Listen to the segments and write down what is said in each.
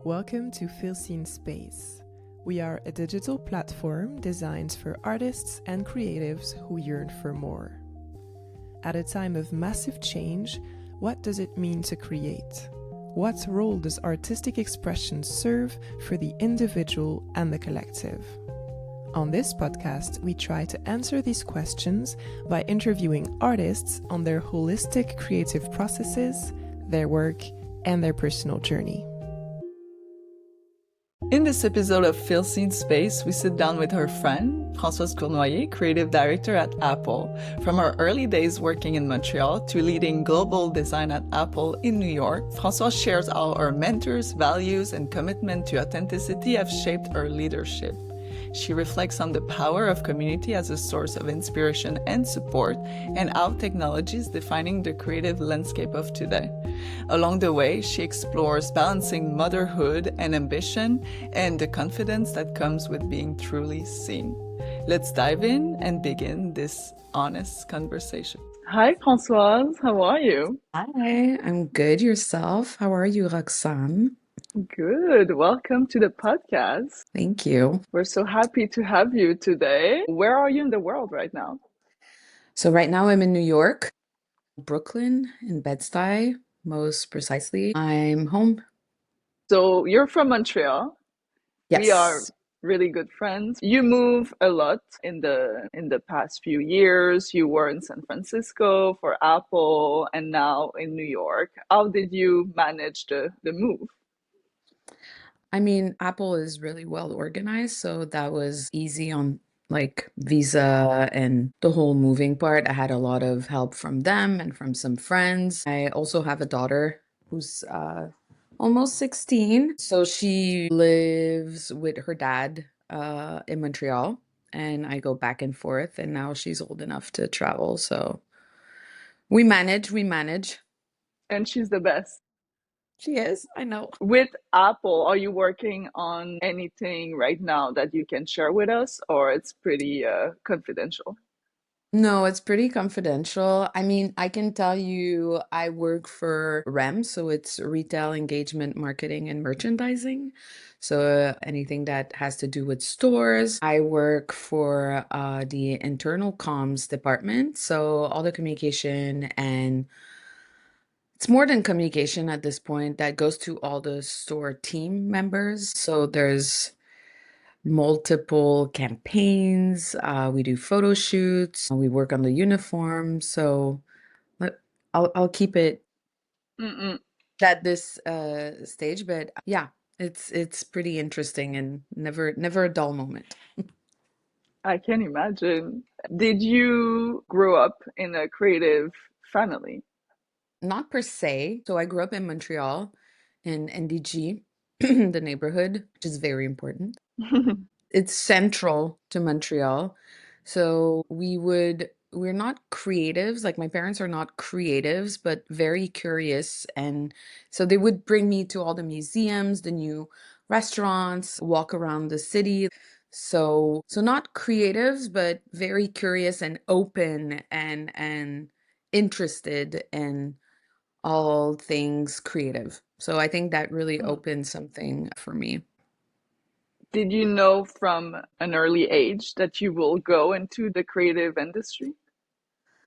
Welcome to Feel Seen Space. We are a digital platform designed for artists and creatives who yearn for more. At a time of massive change, what does it mean to create? What role does artistic expression serve for the individual and the collective? On this podcast, we try to answer these questions by interviewing artists on their holistic creative processes, their work, and their personal journey. In this episode of Feel Seen Space, we sit down with her friend, Françoise Cournoyer, Creative Director at Apple. From her early days working in Montreal to leading global design at Apple in New York, Françoise shares how her mentors, values, and commitment to authenticity have shaped her leadership. She reflects on the power of community as a source of inspiration and support, and how technology is defining the creative landscape of today. Along the way, she explores balancing motherhood and ambition, and the confidence that comes with being truly seen. Let's dive in and begin this honest conversation. Hi, Françoise. How are you? Hi, I'm good. Yourself? How are you, Roxanne? Good. Welcome to the podcast. Thank you. We're so happy to have you today. Where are you in the world right now? So right now I'm in New York, Brooklyn, in Bed-Stuy, most precisely. I'm home. So you're from Montreal. We are Yes. really good friends. You move a lot in the past few years. You were in San Francisco for Apple and now in New York. How did you manage the move? I mean, Apple is really well organized, so that was easy on like visa and the whole moving part. I had a lot of help from them and from some friends. I also have a daughter who's almost 16. So she lives with her dad in Montreal, and I go back and forth, and now she's old enough to travel. So we manage. And she's the best. She is, I know. With Apple, are you working on anything right now that you can share with us, or it's pretty confidential? No, it's pretty confidential. I mean, I can tell you I work for REM, so it's Retail Engagement Marketing and Merchandising. So anything that has to do with stores. I work for the internal comms department, so all the communication, and it's more than communication at this point that goes to all the store team members. So there's multiple campaigns. We do photo shoots. We work on the uniform. So I'll keep it Mm-mm. at this stage. But yeah, it's pretty interesting and never a dull moment. I can imagine. Did you grow up in a creative family? Not per se. So I grew up in Montreal, in NDG, the neighborhood, which is very important. It's central to Montreal. So we're not creatives. Like my parents are not creatives, but very curious. And so they would bring me to all the museums, the new restaurants, walk around the city. So not creatives, but very curious and open and interested in all things creative. So I think that really opened something for me. Did you know from an early age that you will go into the creative industry?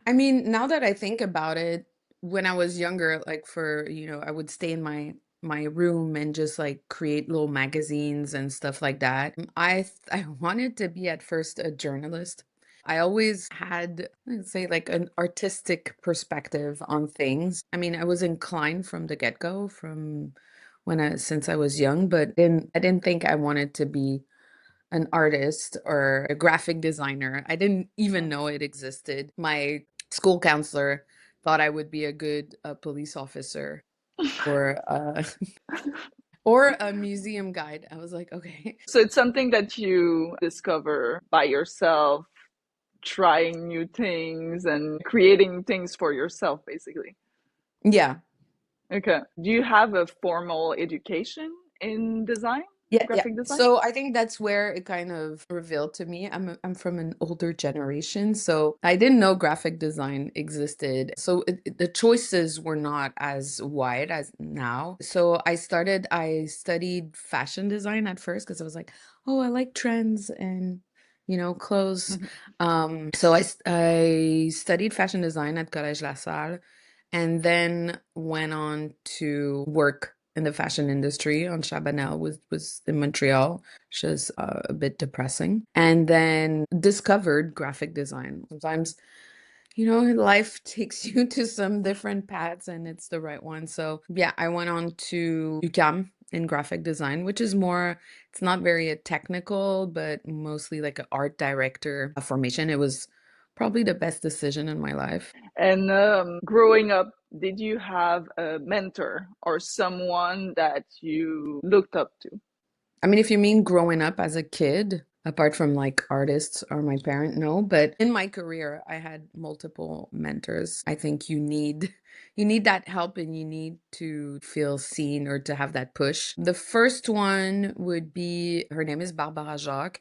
I mean, now that I think about it, when I was younger, like I would stay in my room and just like create little magazines and stuff like that. I wanted to be at first a journalist. I always had, let's say, like an artistic perspective on things. I mean, I was inclined from the get-go, from since I was young, but I didn't think I wanted to be an artist or a graphic designer. I didn't even know it existed. My school counselor thought I would be a good police officer or or a museum guide. I was like, okay. So it's something that you discover by yourself, trying new things and creating things for yourself, basically. Yeah. Okay. Do you have a formal education in design? Yeah, yeah. graphic design? So I think that's where it kind of revealed to me. I'm from an older generation, so I didn't know graphic design existed. So the choices were not as wide as now. So I studied fashion design at first because I was like, oh, I like trends and clothes. Mhm. So I studied fashion design at Collège La Salle and then went on to work in the fashion industry on Chabanel was in Montreal, which is a bit depressing. And then discovered graphic design. Sometimes, life takes you to some different paths and it's the right one. So yeah, I went on to UCAM in graphic design, which is more, it's not very technical, but mostly like an art director formation. It was probably the best decision in my life. And growing up, did you have a mentor or someone that you looked up to? I mean, if you mean growing up as a kid, apart from like artists or my parent, no, but in my career, I had multiple mentors. I think you need that help and you need to feel seen or to have that push. The first one would be her name is Barbara Jacques.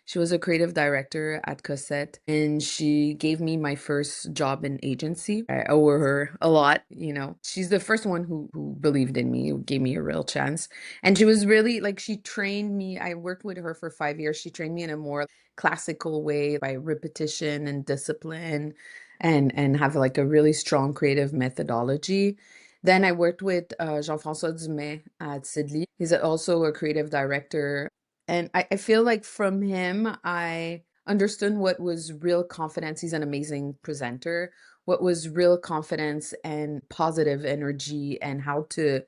She was a creative director at Cosette and she gave me my first job in agency. I owe her a lot. She's the first one who believed in me, who gave me a real chance. And she was really like, she trained me. I worked with her for 5 years. She trained me in a more classical way by repetition and discipline and have like a really strong creative methodology. Then I worked with Jean-François Dumais at Sidley. He's also a creative director. And I feel like from him, I understood what was real confidence. He's an amazing presenter. What was real confidence and positive energy and how to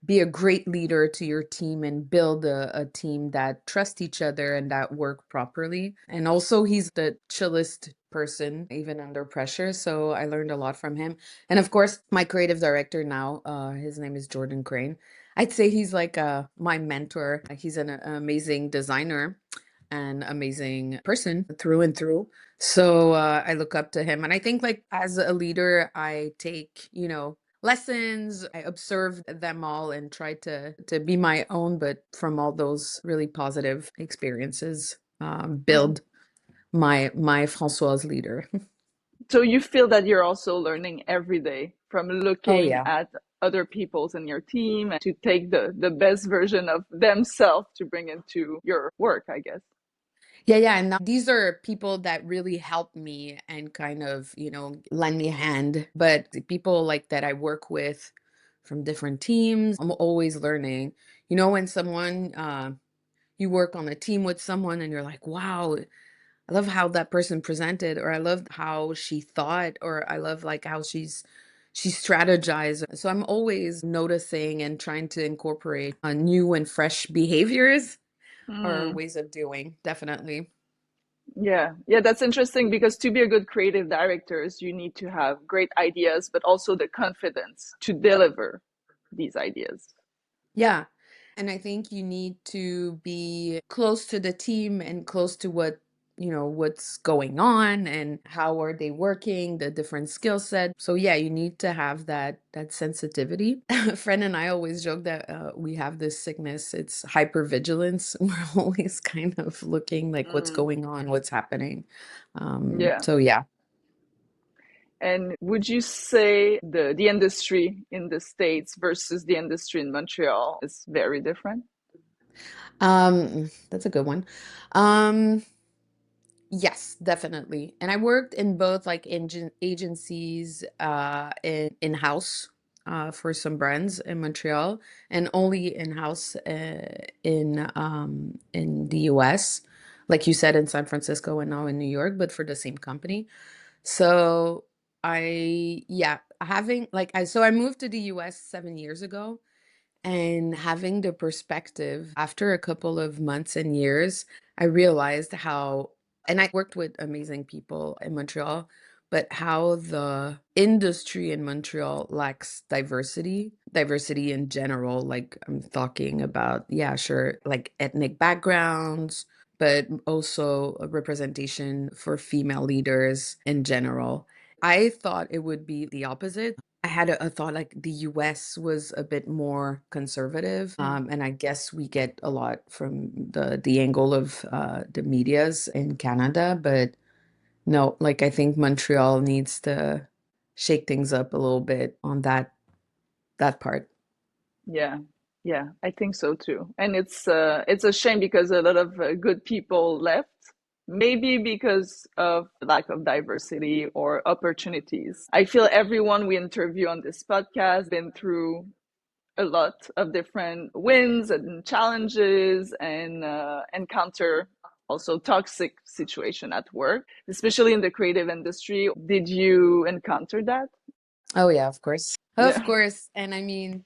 be a great leader to your team and build a team that trust each other and that work properly. And also, he's the chillest person, even under pressure. So I learned a lot from him. And of course, my creative director now, his name is Jordan Crane. I'd say he's like my mentor. He's an amazing designer and amazing person through and through. So I look up to him. And I think, like, as a leader, I take, lessons. I observed them all and tried to be my own, but from all those really positive experiences, Mhm. build my Françoise leader. So you feel that you're also learning every day from Oh looking yeah. at other people's in your team and to take the best version of themselves to bring into your work, I guess. Yeah, yeah. And these are people that really help me and kind of, lend me a hand. But the people like that I work with from different teams, I'm always learning. When you work on a team with someone and you're like, wow, I love how that person presented, or I love how she thought, or I love like how she strategized. So I'm always noticing and trying to incorporate new and fresh behaviors or Hmm. ways of doing, definitely. Yeah, yeah, that's interesting because to be a good creative director, you need to have great ideas, but also the confidence to deliver these ideas. Yeah. And I think you need to be close to the team and close to what's going on and how are they working, the different skill set. So yeah, you need to have that sensitivity. A friend and I always joke that we have this sickness. It's hypervigilance. We're always kind of looking like what's Mm, going on, what's happening. yeah. So yeah. And would you say the industry in the States versus the industry in Montreal is very different? That's a good one. Um, Yes, definitely. And I worked in both like agencies, in-house for some brands in Montreal, and only in-house in the US, like you said, in San Francisco and now in New York, but for the same company. So yeah, having like I moved to the US 7 years ago, and having the perspective after a couple of months and years, I realized how, and I worked with amazing people in Montreal, but how the industry in Montreal lacks diversity in general. Like, I'm talking about, yeah, sure, like ethnic backgrounds, but also a representation for female leaders in general. I thought it would be the opposite. I had a thought like the US was a bit more conservative. And I guess we get a lot from the angle of the medias in Canada, but no, like I think Montreal needs to shake things up a little bit on that part. Yeah, yeah, I think so too. And it's a shame because a lot of good people left, maybe because of lack of diversity or opportunities. I feel everyone we interview on this podcast been through a lot of different wins and challenges and encounter also toxic situation at work, especially in the creative industry. Did you encounter that? Oh yeah, of course. Of Yeah. course. And I mean,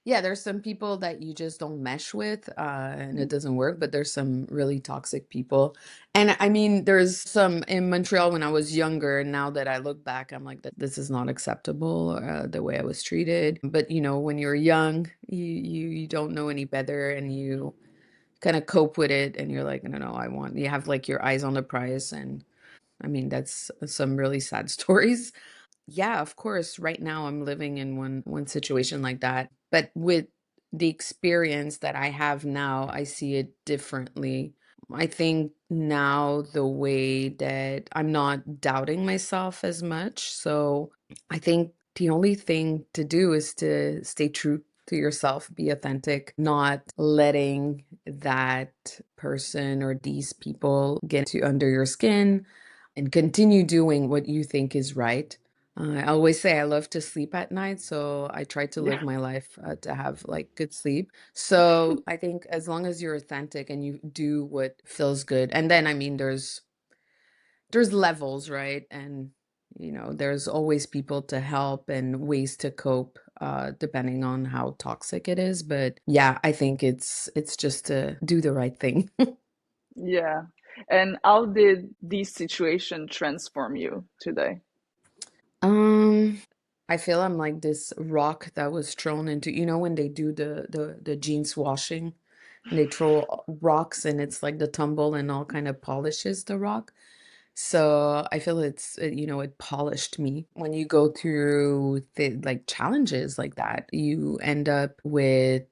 yeah, there's some people that you just don't mesh with, and it doesn't work, but there's some really toxic people. And I mean, there's some in Montreal when I was younger, and now that I look back, I'm like, that this is not acceptable, the way I was treated. But you know, when you're young, you don't know any better and you kind of cope with it and you're like, no, no, I want you have like your eyes on the prize. And I mean, that's some really sad stories. Yeah, of course. Right now I'm living in one situation like that. But with the experience that I have now, I see it differently. I think now the way that I'm not doubting myself as much. So I think the only thing to do is to stay true to yourself, be authentic, not letting that person or these people get to under your skin and continue doing what you think is right. I always say I love to sleep at night, so I try to live Yeah. my life to have like good sleep. So I think as long as you're authentic and you do what feels good, and then I mean, there's levels, right? And you know, there's always people to help and ways to cope, depending on how toxic it is. But yeah, I think it's just to do the right thing. Yeah. And how did this situation transform you today? Um, I feel I'm like this rock that was thrown into, you know, when they do the jeans washing and they throw rocks and it's like the tumble and all kind of polishes the rock. So I feel you know, it polished me. When you go through like challenges like that, you end up with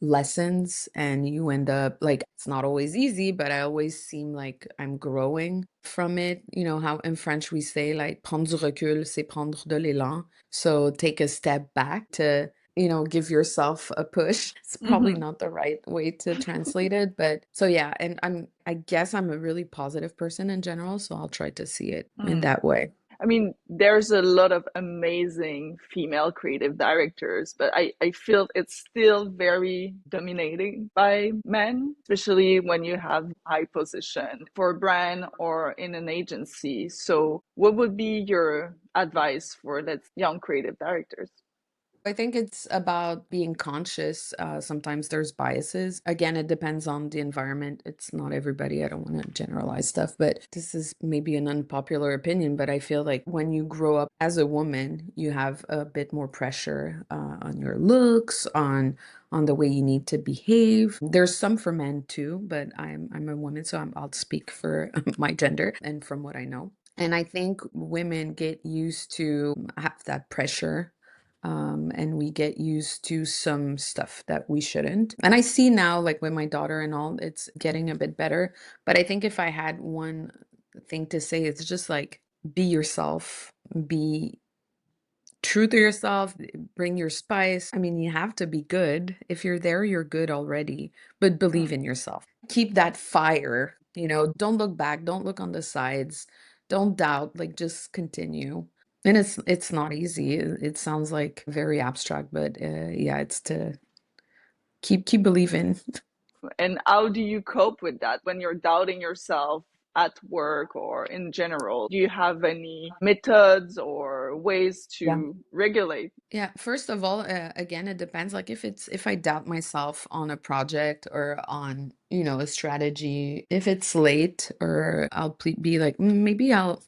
lessons and you end up like it's not always easy, but I always seem like I'm growing from it. You know how in French we say like prendre du recul, c'est prendre de l'élan. So take a step back to, you know, give yourself a push. It's probably Hmm. not the right way to translate it, but so yeah, and I guess I'm a really positive person in general, so I'll try to see it in Mm. that way. I mean, there's a lot of amazing female creative directors, but I feel it's still very dominating by men, especially when you have high position for a brand or in an agency. So what would be your advice for that young creative directors? I think it's about being conscious. Sometimes there's biases. Again, it depends on the environment. It's not everybody. I don't want to generalize stuff, but this is maybe an unpopular opinion. But I feel like when you grow up as a woman, you have a bit more pressure on your looks, on the way you need to behave. There's some for men too, but I'm a woman, so I'll speak for my gender and from what I know. And I think women get used to have that pressure, and we get used to some stuff that we shouldn't. And I see now, like with my daughter and all, it's getting a bit better. But I think if I had one thing to say, it's just like be yourself, be true to yourself, bring your spice. I mean, you have to be good. If you're there, you're good already, but believe Mm. in yourself. Keep that fire, you know, don't look back, don't look on the sides, don't doubt, like just continue. And it's not easy. It sounds like very abstract, but yeah, it's to keep believing. And how do you cope with that when you're doubting yourself at work or in general? Do you have any methods or ways Yeah. to regulate? Yeah, first of all, again, it depends. Like if I doubt myself on a project or on, you know, a strategy, if it's late or be like, maybe I'll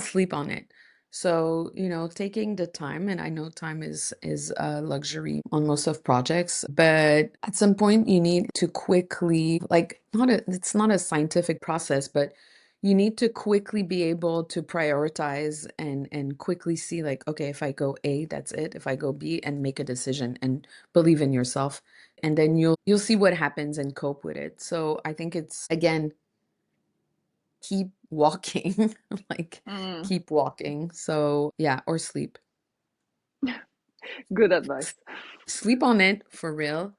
sleep on it. So, you know, taking the time, and I know time is a luxury on most of projects, but at some point you need to quickly, like, not a it's not a scientific process, but you need to quickly be able to prioritize and quickly see like, okay, if I go A, that's it. If I go B, and make a decision and believe in yourself, and then you'll see what happens and cope with it. So I think it's, again, keep walking, like Mm, keep walking. So yeah, or sleep. good advice. Sleep on it for real.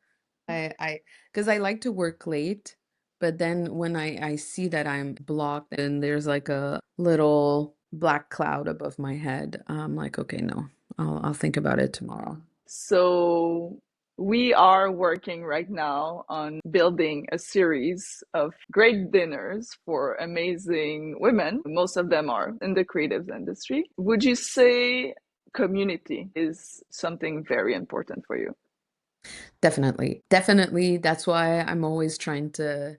Because I like to work late, but then when I see that I'm blocked and there's like a little black cloud above my head, I'm like, okay, no, I'll think about it tomorrow. So we are working right now on building a series of great dinners for amazing women. Most of them are in the creative industry. Would you say community is something very important for you? Definitely. Definitely. That's why I'm always trying to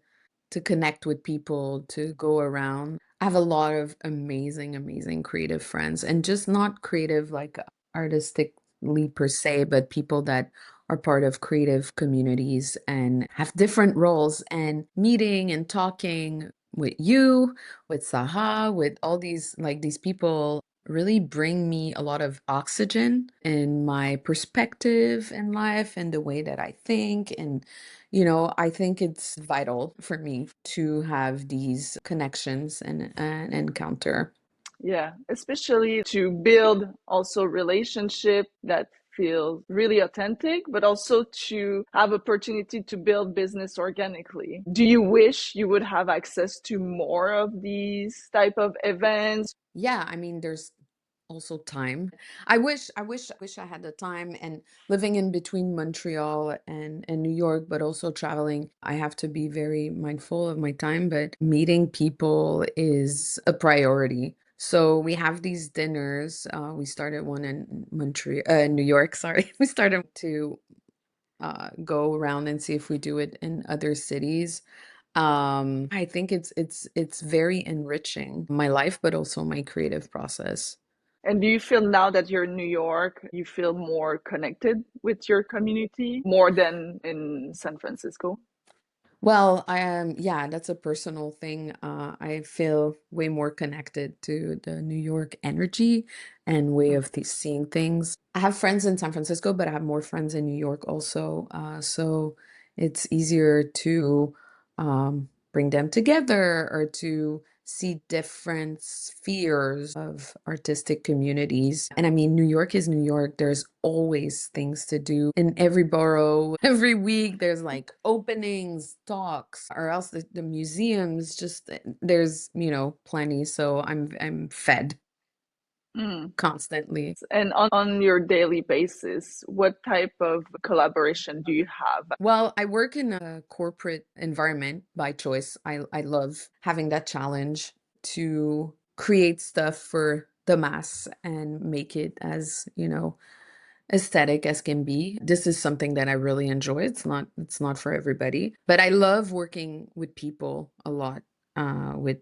connect with people, to go around. I have a lot of amazing, amazing creative friends, and just not creative like artistically per se, but people that are part of creative communities and have different roles, and meeting and talking with you, with Saha, with all these like these people really bring me a lot of oxygen in my perspective in life and the way that I think. And, I think it's vital for me to have these connections and encounter. Yeah, especially to build also relationship that feel really authentic, but also to have opportunity to build business organically. Do you wish you would have access to more of these type of events? Yeah, I mean, there's also time. I wish I had the time, and living in between Montreal and New York, but also traveling, I have to be very mindful of my time, but meeting people is a priority. So we have these dinners. We started one in Montreal, New York, sorry. We started to go around and see if we do it in other cities. I think it's very enriching my life, but also my creative process. And do you feel now that you're in New York, you feel more connected with your community more than in San Francisco? Well, yeah, that's a personal thing. I feel way more connected to the New York energy and way of seeing things. I have friends in San Francisco, but I have more friends in New York also. So it's easier to bring them together or to see different spheres of artistic communities. And I mean, New York is New York. There's always things to do in every borough. Every week there's like openings, talks, or else the museums just there's, plenty. So I'm fed Mm. constantly. And on your daily basis, what type of collaboration do you have? Well, I work in a corporate environment by choice. I love having that challenge to create stuff for the mass and make it as, aesthetic as can be. This is something that I really enjoy. It's not for everybody, but I love working with people a lot, with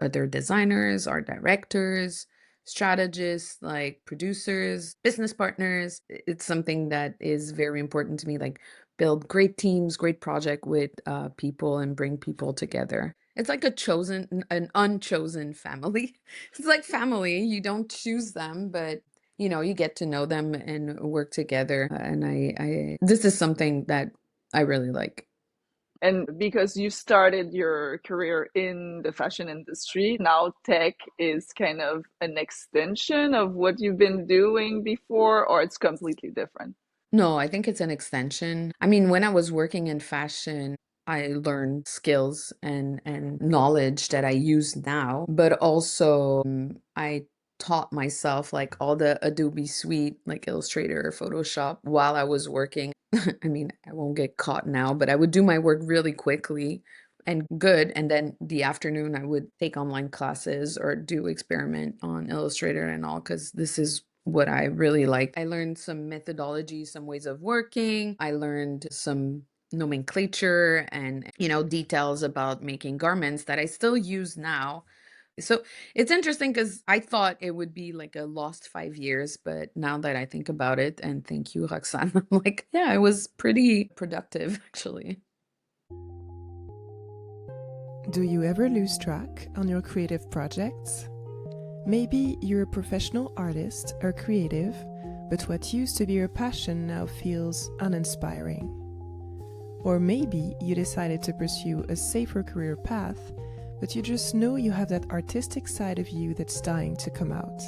other designers, art directors, strategists, like producers, business partners. It's something that is very important to me, like build great teams, great project with people and bring people together. It's like an unchosen family. It's like family. You don't choose them, but you get to know them and work together. And this is something that I really like. And because you started your career in the fashion industry, now tech is kind of an extension of what you've been doing before, or it's completely different? No, I think it's an extension. I mean, when I was working in fashion, I learned skills and knowledge that I use now, but also I taught myself like all the Adobe suite, like Illustrator, Photoshop while I was working. I mean, I won't get caught now, but I would do my work really quickly and good. And then the afternoon, I would take online classes or do experiment on Illustrator and all, because this is what I really like. I learned some methodology, some ways of working. I learned some nomenclature and, details about making garments that I still use now. So it's interesting because I thought it would be like a lost 5 years, but now that I think about it, and thank you, Roxanne, I'm like, yeah, it was pretty productive actually. Do you ever lose track on your creative projects? Maybe you're a professional artist or creative, but what used to be your passion now feels uninspiring. Or maybe you decided to pursue a safer career path, but you just know you have that artistic side of you that's dying to come out.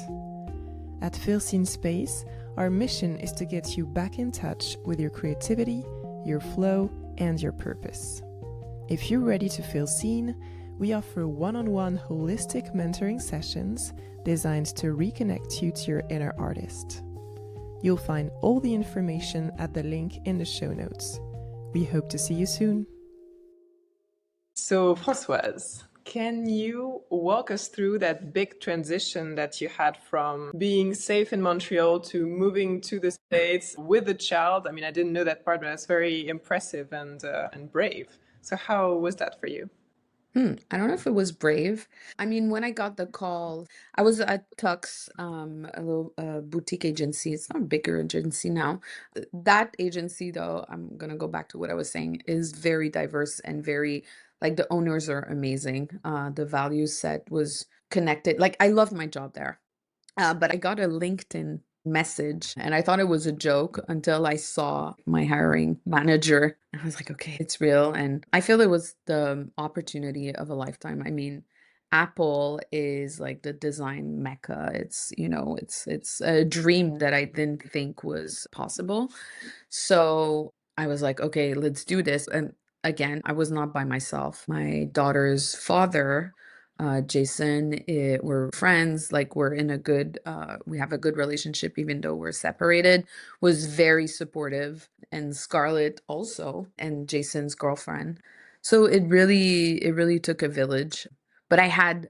At Feel Seen Space, our mission is to get you back in touch with your creativity, your flow, and your purpose. If you're ready to feel seen, we offer one-on-one holistic mentoring sessions designed to reconnect you to your inner artist. You'll find all the information at the link in the show notes. We hope to see you soon. So, Françoise, can you walk us through that big transition that you had from being safe in Montreal to moving to the States with a child? I mean, I didn't know that part, but it's very impressive and brave. So how was that for you? I don't know if it was brave. I mean, when I got the call, I was at Tux, a little boutique agency. It's not a bigger agency now. That agency, though, I'm gonna go back to what I was saying, is very diverse and very, like, the owners are amazing. The value set was connected. Like, I loved my job there. But I got a LinkedIn message and I thought it was a joke until I saw my hiring manager. I was like, okay, it's real. And I feel it was the opportunity of a lifetime. I mean, Apple is like the design mecca. It's a dream that I didn't think was possible. So I was like, okay, let's do this. And again, I was not by myself. My daughter's father, Jason, we're friends. Like we're in a good, we have a good relationship, even though we're separated. Was very supportive, and Scarlett also, and Jason's girlfriend. So it really took a village. But I had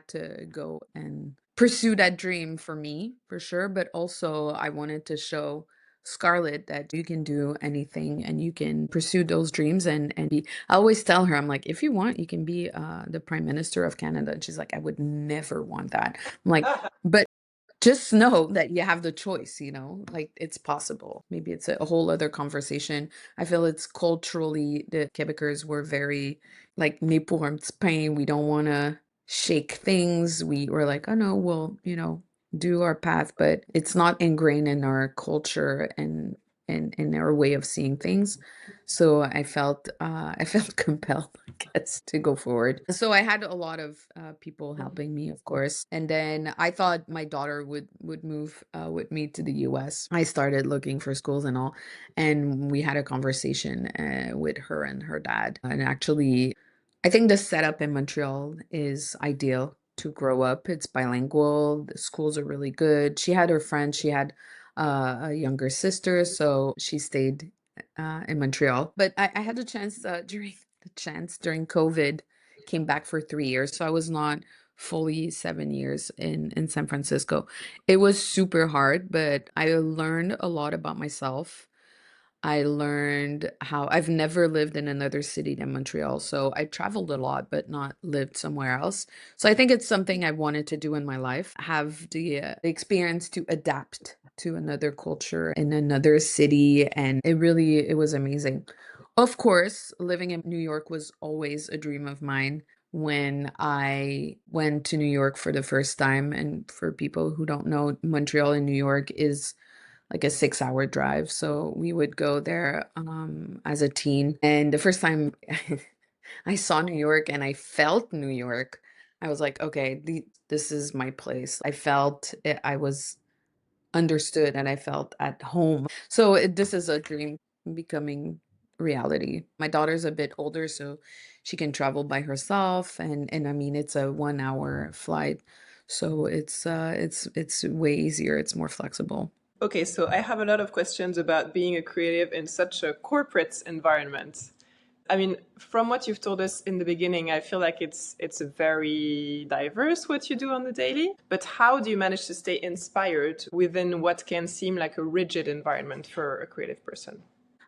to go and pursue that dream for me, for sure. But also, I wanted to show Scarlett that you can do anything and you can pursue those dreams and be. I always tell her, I'm like, if you want, you can be the Prime Minister of Canada. And she's like, I would never want that. I'm like, but just know that you have the choice, like it's possible. Maybe it's a whole other conversation. I feel it's culturally, the Quebecers were very like, né pour un petit pain. We don't want to shake things. Were like, oh no, we'll, do our path, but it's not ingrained in our culture and in our way of seeing things. So I felt compelled, I guess, to go forward. So I had a lot of people helping me, of course. And then I thought my daughter would move with me to the US. I started looking for schools and all, and we had a conversation with her and her dad. And actually, I think the setup in Montreal is ideal to grow up. It's bilingual. The schools are really good. She had her friends. She had a younger sister, so she stayed in Montreal. But I had a chance during COVID, came back for 3 years. So I was not fully 7 years in San Francisco. It was super hard, but I learned a lot about myself. I learned how I've never lived in another city than Montreal. So I traveled a lot, but not lived somewhere else. So I think it's something I wanted to do in my life, have the experience to adapt to another culture in another city. And it was amazing. Of course, living in New York was always a dream of mine. When I went to New York for the first time, and for people who don't know, Montreal and New York is like a 6-hour drive. So we would go there as a teen. And the first time I saw New York and I felt New York, I was like, okay, this is my place. I felt it, I was understood and I felt at home. So this is a dream becoming reality. My daughter's a bit older, so she can travel by herself. And I mean, it's a 1-hour flight. So it's way easier. It's more flexible. Okay, so I have a lot of questions about being a creative in such a corporate environment. I mean, from what you've told us in the beginning, I feel like it's very diverse what you do on the daily. But how do you manage to stay inspired within what can seem like a rigid environment for a creative person?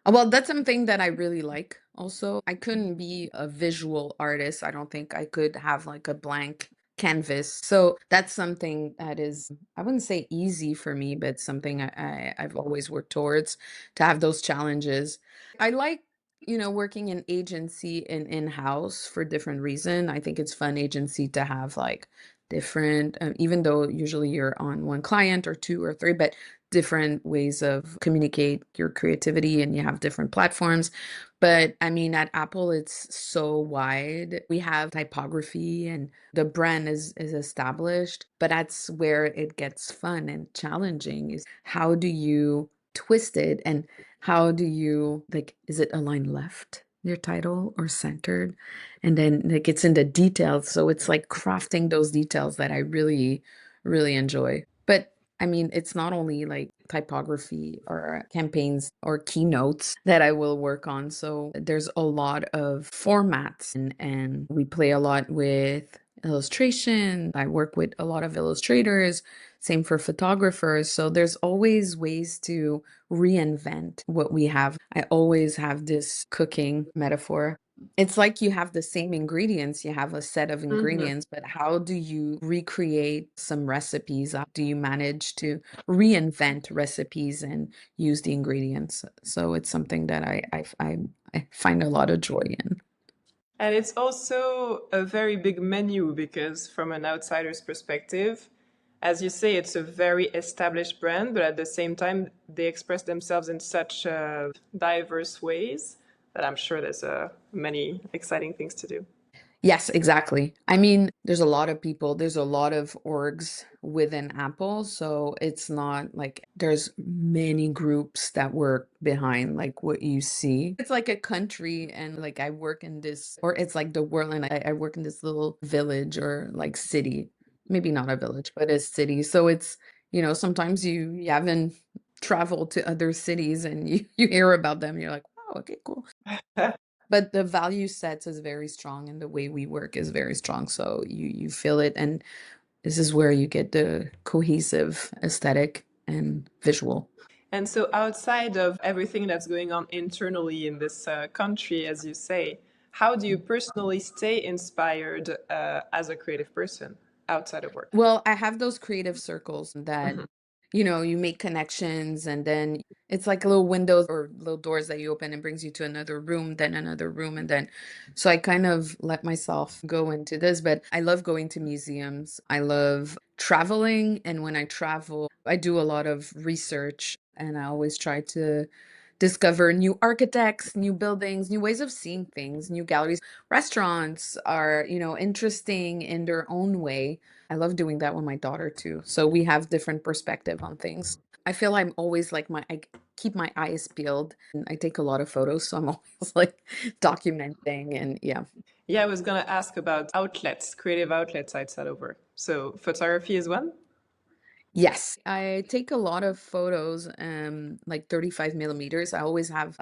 Well, that's something that I really like also. I couldn't be a visual artist. I don't think I could have like a blank canvas. So that's something that is, I wouldn't say easy for me, but something I've always worked towards, to have those challenges. I like Working in agency and in-house for different reason. I think it's fun agency to have like different, even though usually you're on one client or two or three, but different ways of communicate your creativity and you have different platforms. But I mean, at Apple, it's so wide. We have typography and the brand is established, but that's where it gets fun and challenging is how do you twist it and how do you like, is it aligned left, your title, or centered? And then it gets into details. So it's like crafting those details that I really, really enjoy. But I mean, it's not only like typography or campaigns or keynotes that I will work on. So there's a lot of formats and we play a lot with illustration. I work with a lot of illustrators, same for photographers. So there's always ways to reinvent what we have. I always have this cooking metaphor. It's like you have the same ingredients, you have a set of ingredients, but how do you recreate some recipes? How do you manage to reinvent recipes and use the ingredients? So it's something that I find a lot of joy in. And it's also a very big menu because, from an outsider's perspective, as you say, it's a very established brand, but at the same time, they express themselves in such diverse ways that I'm sure there's many exciting things to do. Yes, exactly. I mean, there's a lot of people, there's a lot of orgs within Apple. So it's not like there's many groups that work behind like what you see. It's like a country, and like I work in this, or it's like the world, and I work in this little village or like city. Maybe not a village, but a city. So it's, sometimes you haven't traveled to other cities and you hear about them. You're like, wow, okay, cool. But the value sets is very strong and the way we work is very strong. So you feel it, and this is where you get the cohesive aesthetic and visual. And so, outside of everything that's going on internally in this country, as you say, how do you personally stay inspired as a creative person outside of work? Well, I have those creative circles that, you make connections, and then it's like little windows or little doors that you open and brings you to another room, then another room. And then, so I kind of let myself go into this, but I love going to museums. I love traveling. And when I travel, I do a lot of research and I always try to discover new architects, new buildings, new ways of seeing things, new galleries. Restaurants are, interesting in their own way. I love doing that with my daughter too. So we have different perspective on things. I feel I'm always like I keep my eyes peeled and I take a lot of photos. So I'm always like documenting and yeah. Yeah, I was going to ask about outlets, creative outlets outside of work. So, photography is one? Yes, I take a lot of photos, like 35 millimeters. I always have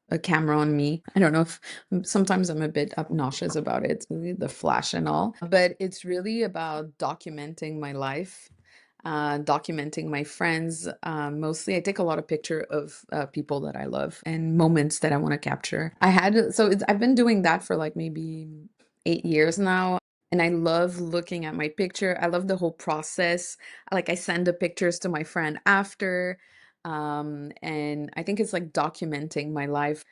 a camera on me. I don't know if sometimes I'm a bit obnoxious about it, the flash and all, but it's really about documenting my life, documenting my friends. Mostly, I take a lot of picture of people that I love and moments that I want to capture. I've been doing that for like maybe 8 years now. And I love looking at my picture. I love the whole process. Like I send the pictures to my friend after. And I think it's like documenting my life.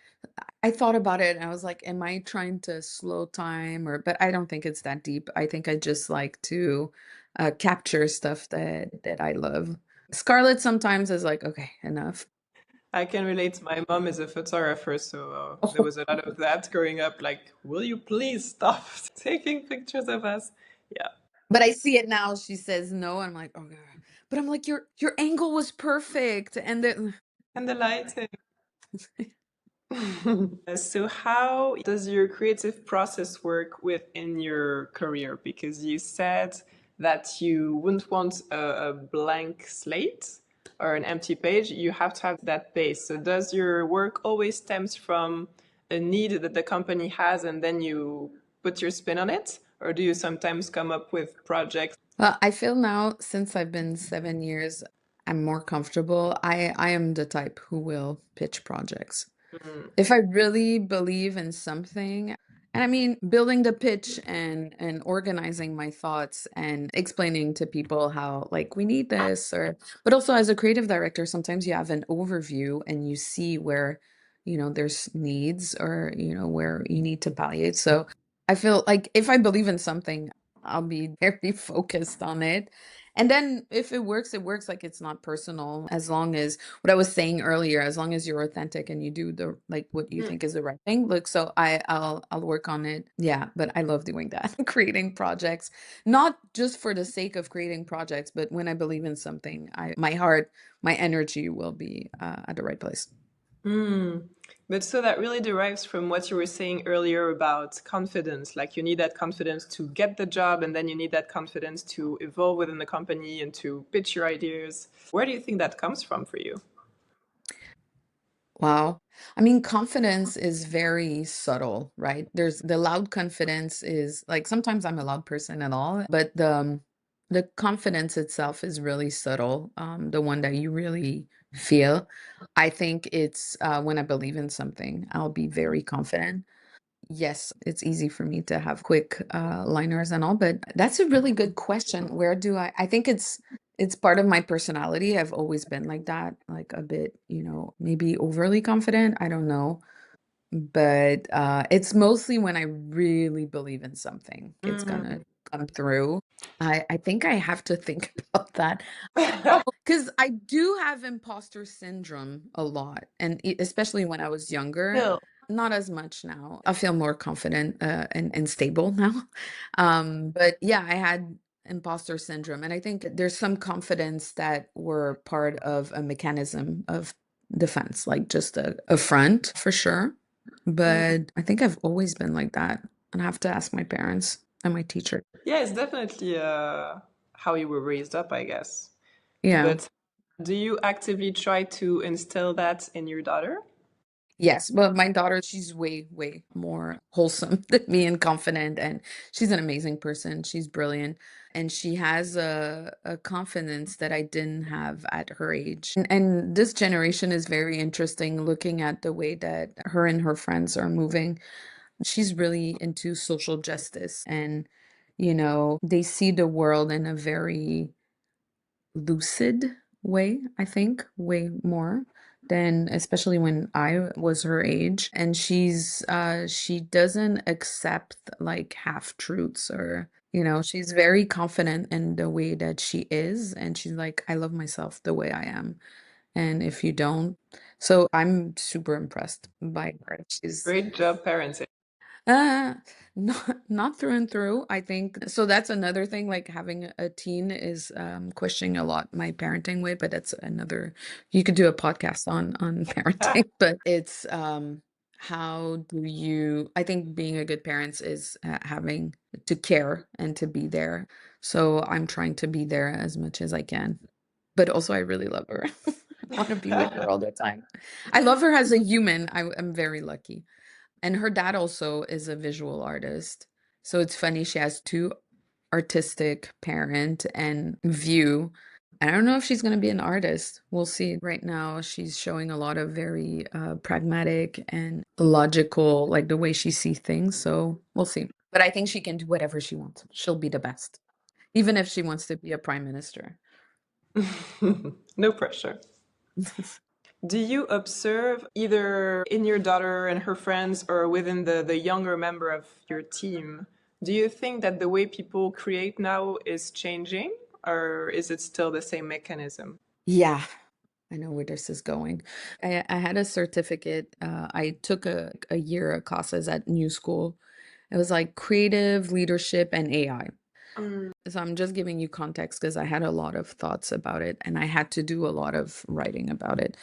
I thought about it and I was like, am I trying to slow time but I don't think it's that deep. I think I just like to capture stuff that I love. Scarlett sometimes is like, okay, enough. I can relate. My mom is a photographer, so there was a lot of that growing up. Like, will you please stop taking pictures of us? Yeah. But I see it now. She says no. I'm like, okay. But I'm like, your angle was perfect. And the lighting. So, how does your creative process work within your career? Because you said that you wouldn't want a blank slate or an empty page. You have to have that base. So, does your work always stems from a need that the company has, and then you put your spin on it, or do you sometimes come up with projects? Well, I feel now since I've been 7 years, I'm more comfortable. I am the type who will pitch projects. If I really believe in something, and I mean building the pitch and organizing my thoughts and explaining to people how like we need this, or but also as a creative director, sometimes you have an overview and you see where there's needs or, where you need to palliate. So I feel like if I believe in something, I'll be very focused on it. And then if it works, it works. Like it's not personal. As long as what I was saying earlier, as long as you're authentic and you do the like what you think is the right thing. Look, so I'll work on it. Yeah, but I love doing that. Creating projects, not just for the sake of creating projects, but when I believe in something, my heart, my energy will be at the right place. Mm. But so that really derives from what you were saying earlier about confidence. Like you need that confidence to get the job, and then you need that confidence to evolve within the company and to pitch your ideas. Where do you think that comes from for you? Wow. I mean, confidence is very subtle, right? There's the loud confidence is like sometimes I'm a loud person and all, but the confidence itself is really subtle. The one that you really feel. I think it's when I believe in something, I'll be very confident. Yes, it's easy for me to have quick liners and all, but that's a really good question. Where do I think it's part of my personality. I've always been like that, like a bit, maybe overly confident. I don't know. But it's mostly when I really believe in something, it's gonna come through. I think I have to think about that. Because I do have imposter syndrome a lot, and especially when I was younger, Still. not as much now. I feel more confident and stable now. But yeah, I had imposter syndrome, and I think there's some confidence that were part of a mechanism of defense, like just a front for sure. But I think I've always been like that, and I have to ask my parents and my teacher. Yeah, it's definitely how you were raised up, I guess. Yeah. But do you actively try to instill that in your daughter? Yes, but my daughter, she's way, way more wholesome than me and confident, and she's an amazing person. She's brilliant, and she has a confidence that I didn't have at her age. And this generation is very interesting, looking at the way that her and her friends are moving. She's really into social justice, and they see the world in a very lucid way, I think, way more than especially when I was her age. And she doesn't accept like half truths or she's very confident in the way that she is, and she's like, I love myself the way I am. And if you don't, so I'm super impressed by her. She's Great job parenting. uh, not through and through. I think so. That's another thing. Like having a teen is questioning a lot my parenting way, but that's another. You could do a podcast on parenting, but it's how do you? I think being a good parent is having to care and to be there. So I'm trying to be there as much as I can, but also I really love her. I want to be with her all the time. I love her as a human. I'm very lucky. And her dad also is a visual artist. So it's funny, she has two artistic parent and view. I don't know if she's going to be an artist. We'll see. Right now, she's showing a lot of very pragmatic and logical, like the way she sees things. So we'll see. But I think she can do whatever she wants. She'll be the best, even if she wants to be a prime minister. No pressure. Do you observe either in your daughter and her friends or within the younger member of your team? Do you think that the way people create now is changing, or is it still the same mechanism? Yeah, I know where this is going. I had a certificate. I took a year of classes at New School. It was like creative leadership and AI. So I'm just giving you context because I had a lot of thoughts about it and I had to do a lot of writing about it.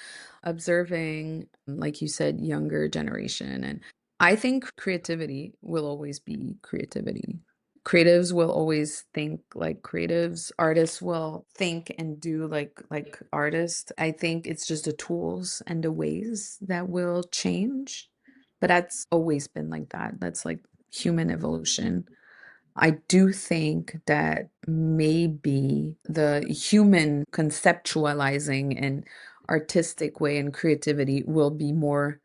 Observing, like you said, younger generation. And I think creativity will always be creativity. Creatives will always think like creatives. Artists will think and do like artists. I think it's just the tools and the ways that will change. But that's always been like that. That's like human evolution. I do think that maybe the human conceptualizing and artistic way and creativity will be more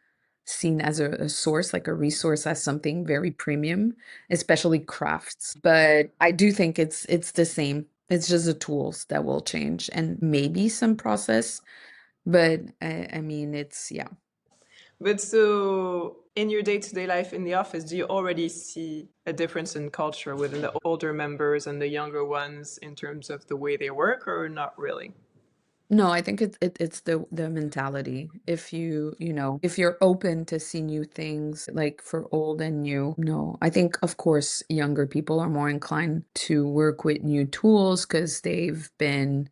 seen as a source, like a resource, as something very premium, especially crafts. But I do think it's the same. It's just the tools that will change and maybe some process. But I mean, it's yeah. But so in your day-to-day life in the office, do you already see a difference in culture within the older members and the younger ones in terms of the way they work, or not really? No, I think it's the mentality. If if you're open to see new things, like for old and new, no. I think, of course, younger people are more inclined to work with new tools because they've been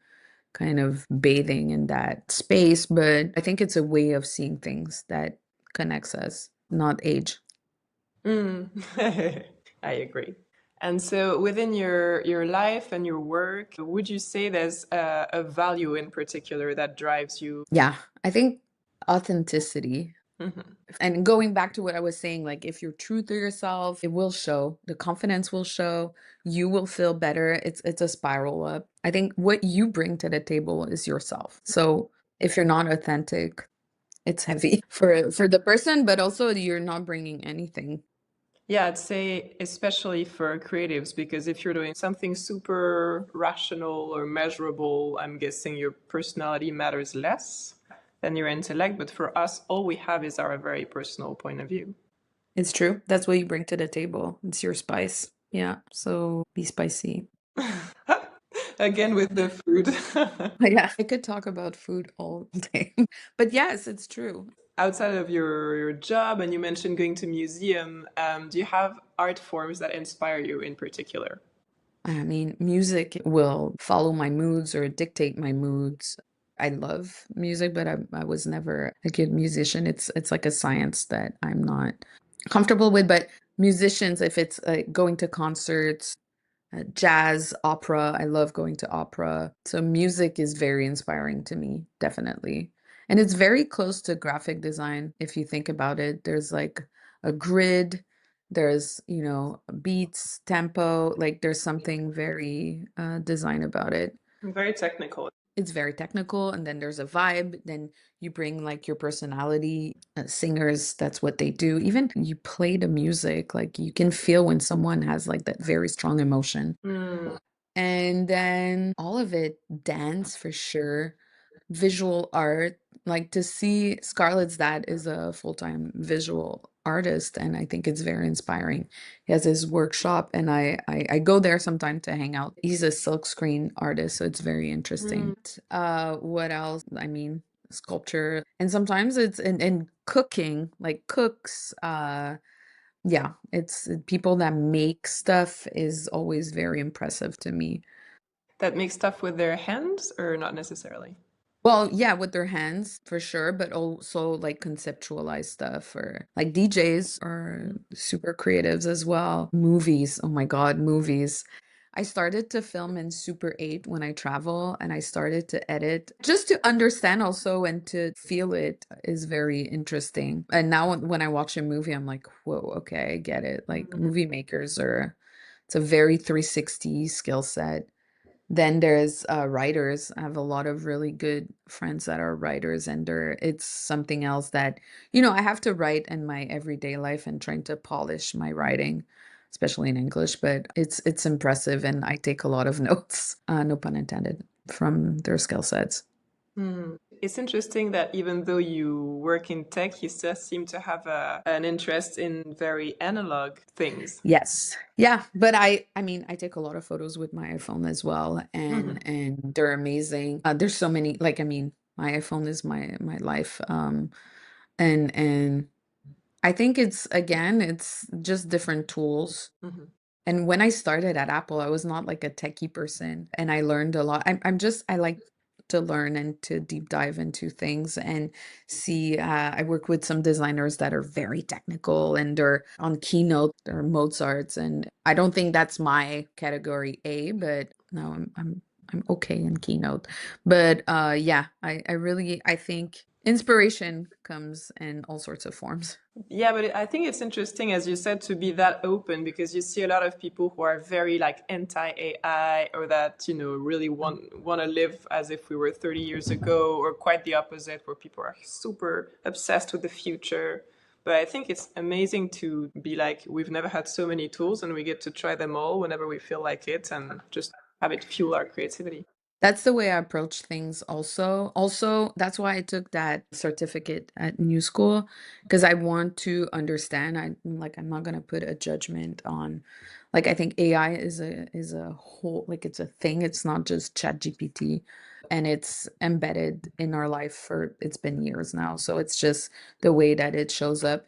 kind of bathing in that space. But I think it's a way of seeing things that connects us, not age. Mm. I agree. And so within your life and your work, would you say there's a value in particular that drives you? Yeah, I think authenticity. Mhm. And going back to what I was saying, like if you're true to yourself, it will show. The confidence will show. You will feel better. It's a spiral up. I think what you bring to the table is yourself. So if you're not authentic, it's heavy for the person, but also you're not bringing anything. Yeah, I'd say especially for creatives, because if you're doing something super rational or measurable, I'm guessing your personality matters less than your intellect. But for us, all we have is our very personal point of view. It's true. That's what you bring to the table. It's your spice. Yeah. So be spicy. Again with the food. Yeah, I could talk about food all day. But yes, it's true. Outside of your job, and you mentioned going to museum, do you have art forms that inspire you in particular? I mean, music will follow my moods or dictate my moods. I love music, but I was never a good musician. It's like a science that I'm not comfortable with. But musicians, if it's going to concerts, jazz, opera. I love going to opera. So music is very inspiring to me, definitely. And it's very close to graphic design if you think about it. There's like a grid, there's, beats, tempo, like there's something very design about it. Very technical. It's very technical, and then there's a vibe. Then you bring like your personality. Singers, that's what they do. Even you play the music, like you can feel when someone has like that very strong emotion. Mm. And then all of it, dance for sure, visual art. Like to see Scarlett's dad is a full-time visual artist, and I think it's very inspiring. He has his workshop, and I go there sometime to hang out. He's a silkscreen artist, so it's very Mm. interesting. What else? I mean, sculpture, and sometimes it's in cooking, like cooks. Yeah, it's people that make stuff is always very impressive to me. That make stuff with their hands, or not necessarily? Well, yeah, with their hands for sure, but also like conceptualize stuff, or like DJs are super creatives as well. Movies, oh my God, movies. I started to film in Super 8 when I travel, and I started to edit just to understand also and to feel it is very interesting. And now when I watch a movie, I'm like, whoa, okay, I get it. Like movie makers it's a very 360 skill set. Then there's writers. I have a lot of really good friends that are writers, and it's something else that, I have to write in my everyday life and trying to polish my writing, especially in English, but it's impressive, and I take a lot of notes, no pun intended, from their skill sets. Hmm. It's interesting that even though you work in tech, you still seem to have an interest in very analog things. Yes. Yeah, but I mean, I take a lot of photos with my iPhone as well, Mhm. and they're amazing. There's so many, like, I mean, my iPhone is my life. And I think it's just different tools. Mhm. And when I started at Apple, I was not like a techie person, and I learned a lot. I like to learn and to deep dive into things and see. I work with some designers that are very technical, and they're on Keynote or Mozart's, and I don't think that's my category A, but no, I'm okay in Keynote. But yeah, I think inspiration comes in all sorts of forms. Yeah, but I think it's interesting, as you said, to be that open, because you see a lot of people who are very like anti-AI, or that, really want to live as if we were 30 years ago, or quite the opposite, where people are super obsessed with the future. But I think it's amazing to be like, we've never had so many tools, and we get to try them all whenever we feel like it, and just have it fuel our creativity. That's the way I approach things also. Also, that's why I took that certificate at New School, because I want to understand. I'm not gonna put a judgment on, like, I think AI is a whole, like, it's a thing. It's not just ChatGPT, and it's embedded in our life for it's been years now. So it's just the way that it shows up.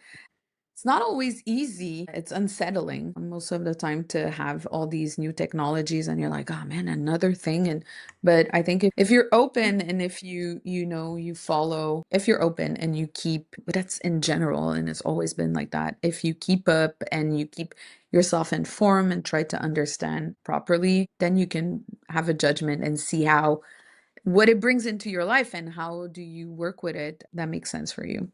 It's not always easy. It's unsettling most of the time to have all these new technologies and you're like, oh man, another thing. And but I think if you're open and if you follow, if you're open and you keep, but that's in general and it's always been like that. If you keep up and you keep yourself informed and try to understand properly, then you can have a judgment and see how what it brings into your life and how do you work with it that makes sense for you.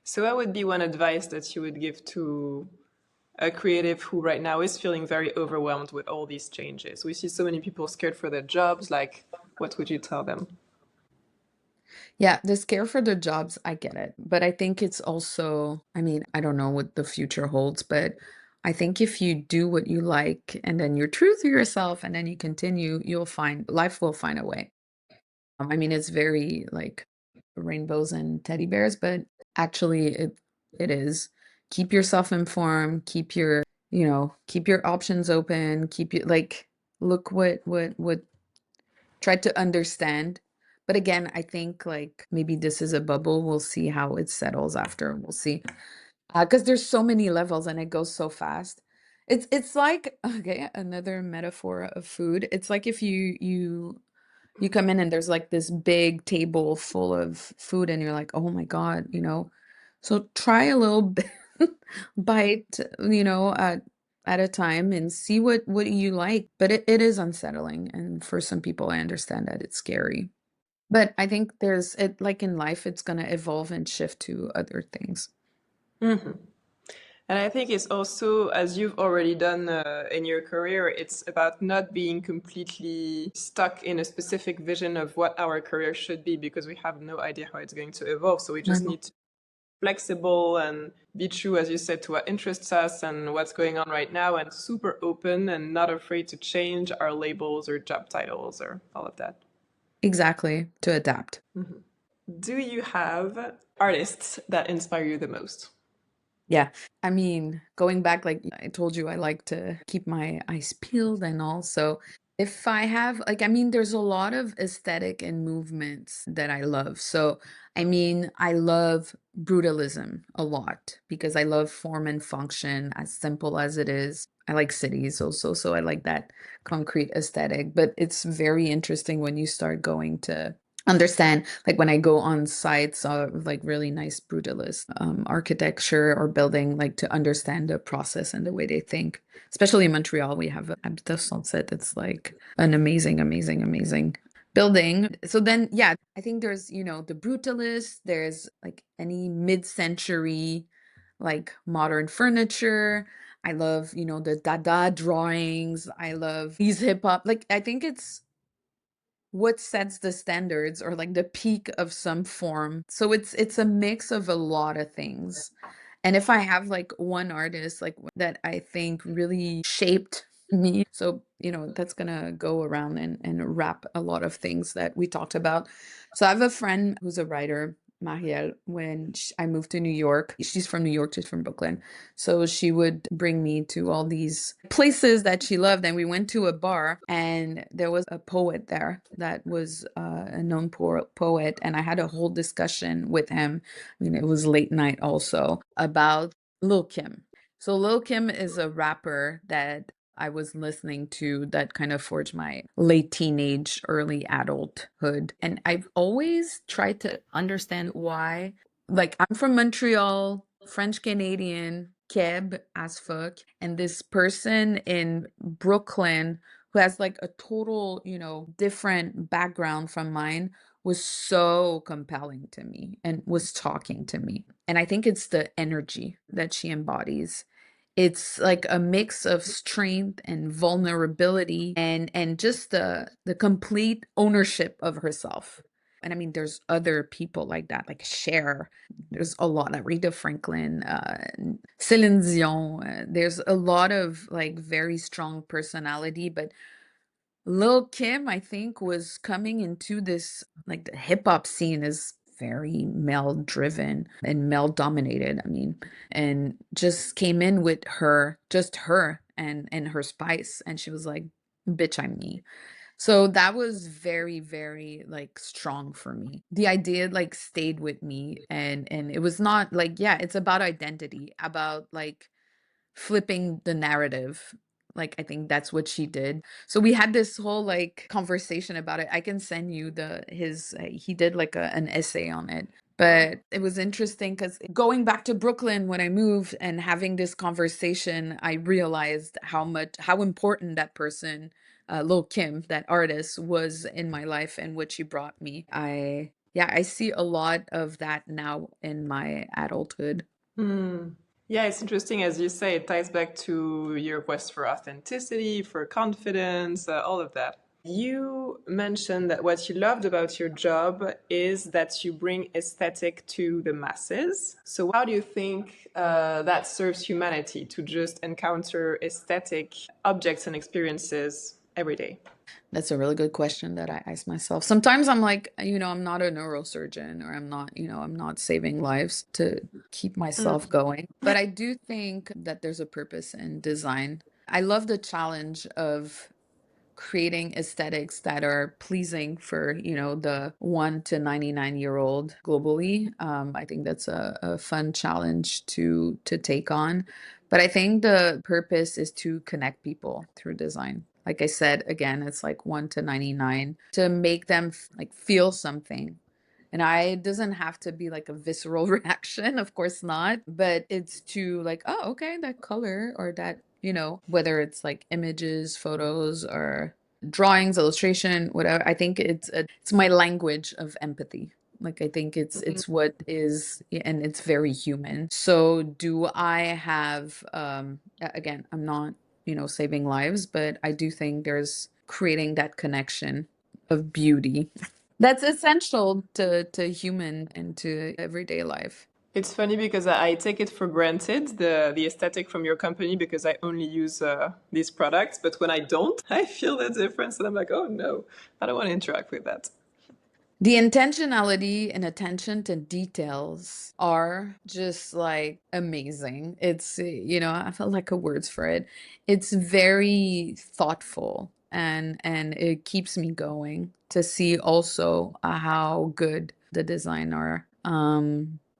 So, what would be one advice that you would give to a creative who right now is feeling very overwhelmed with all these changes? We see so many people scared for their jobs. Like, what would you tell them? Yeah, the scare for the jobs, I get it. But I think it's also, I mean, I don't know what the future holds, but I think if you do what you like and then you're true to yourself and then you continue, you'll find life will find a way. I mean, it's very like rainbows and teddy bears, but actually it is. Keep yourself informed, keep your options open, keep you like look what try to understand. But again, I think like maybe this is a bubble. We'll see how it settles after. We'll see. Because there's so many levels and it goes so fast. It's like okay, another metaphor of food. It's like if you come in and there's like this big table full of food and you're like, oh my God, you know. So try a little bit, bite, at a time and see what you like. But it is unsettling. And for some people, I understand that it's scary. But I think there's it like in life, it's gonna evolve and shift to other things. Mm-hmm. And I think it's also, as you've already done in your career, it's about not being completely stuck in a specific vision of what our career should be because we have no idea how it's going to evolve. So we I just know. need to be flexible and be true, as you said, to what interests us and what's going on right now, and super open and not afraid to change our labels or job titles or all of that. Exactly, to adapt. Do you have artists that inspire you the most? Yeah. I mean, going back, like I told you, I like to keep my eyes peeled and all. So if I have, like, I mean, there's a lot of aesthetic and movements that I love. So, I mean, I love brutalism a lot because I love form and function, as simple as it is. I like cities also. So I like that concrete aesthetic. But it's very interesting when you start going to understand like when I go on sites of like really nice brutalist architecture or building like to understand the process and the way they think, especially in Montreal we have the Sunset. It's like an amazing building. So then yeah, I think there's the brutalist, there's like any mid-century like modern furniture. I love the Dada drawings. I love these hip hop, like I think it's what sets the standards or like the peak of some form. So it's a mix of a lot of things. And if I have like one artist like that I think really shaped me, so that's gonna go around and wrap a lot of things that we talked about. So I have a friend who's a writer, Marielle. When I moved to New York, she's from New York, she's from Brooklyn. So she would bring me to all these places that she loved. And we went to a bar and there was a poet there that was a known poet. And I had a whole discussion with him. I mean, it was late night also about Lil Kim. So Lil Kim is a rapper that I was listening to that kind of forged my late teenage, early adulthood. And I've always tried to understand why. Like, I'm from Montreal, French Canadian, Keb as fuck. And this person in Brooklyn who has like a total, different background from mine was so compelling to me and was talking to me. And I think it's the energy that she embodies. It's like a mix of strength and vulnerability and just the complete ownership of herself. And I mean, there's other people like that, like Cher. There's a lot of Rita Franklin, Celine Dion. There's a lot of like very strong personality, but Lil Kim, I think, was coming into this, like the hip hop scene is very male driven and male dominated. I mean, and just came in with just her and her spice. And she was like, bitch, I'm me. So that was very, very like strong for me. The idea like stayed with me, and it was not like, yeah, it's about identity, about like flipping the narrative. Like I think that's what she did. So we had this whole like conversation about it. I can send you his he did like an essay on it. But it was interesting because going back to Brooklyn when I moved and having this conversation, I realized how important that person, Lil Kim, that artist, was in my life and what she brought me. I see a lot of that now in my adulthood. Hmm. Yeah, it's interesting. As you say, it ties back to your quest for authenticity, for confidence, all of that. You mentioned that what you loved about your job is that you bring aesthetic to the masses. So, how do you think that serves humanity to just encounter aesthetic objects and experiences every day? That's a really good question that I ask myself. Sometimes I'm like, I'm not a neurosurgeon, or I'm not saving lives to keep myself going. But I do think that there's a purpose in design. I love the challenge of creating aesthetics that are pleasing for, the 1 to 99-year-old globally. I think that's a fun challenge to take on. But I think the purpose is to connect people through design. Like I said, again, it's like 1 to 99 to make them like feel something. And it doesn't have to be like a visceral reaction, of course not, but it's to like, oh, okay, that color or that, whether it's like images, photos, or drawings, illustration, whatever. I think it's my language of empathy. Like I think it's what is, and it's very human. So do I have again, I'm not, saving lives, but I do think there's creating that connection of beauty that's essential to human and to everyday life. It's funny because I take it for granted, the aesthetic from your company, because I only use these products. But when I don't, I feel the difference, and I'm like, oh no, I don't want to interact with that. The intentionality and attention to details are just like amazing. It's, I felt like a words for it. It's very thoughtful, and it keeps me going to see also how good the design are.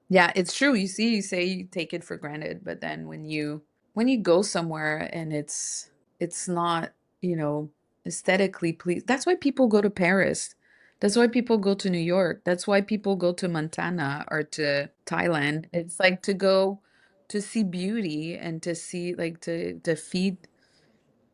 Yeah, it's true. You say you take it for granted, but then when you go somewhere and it's not, aesthetically pleased. That's why people go to Paris. That's why people go to New York. That's why people go to Montana or to Thailand. It's like to go to see beauty and to see like to feed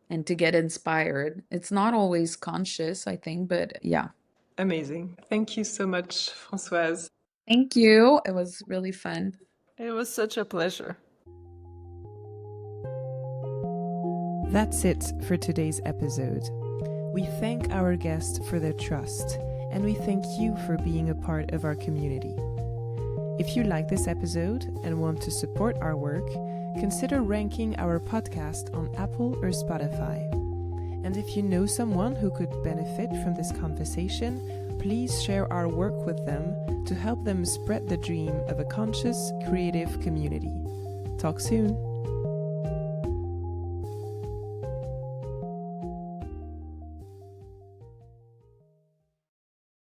and to get inspired. It's not always conscious, I think, but yeah. Amazing. Thank you so much, Françoise. Thank you. It was really fun. It was such a pleasure. That's it for today's episode. We thank our guests for their trust, and we thank you for being a part of our community. If you like this episode and want to support our work, consider ranking our podcast on Apple or Spotify. And if you know someone who could benefit from this conversation, please share our work with them to help them spread the dream of a conscious, creative community. Talk soon.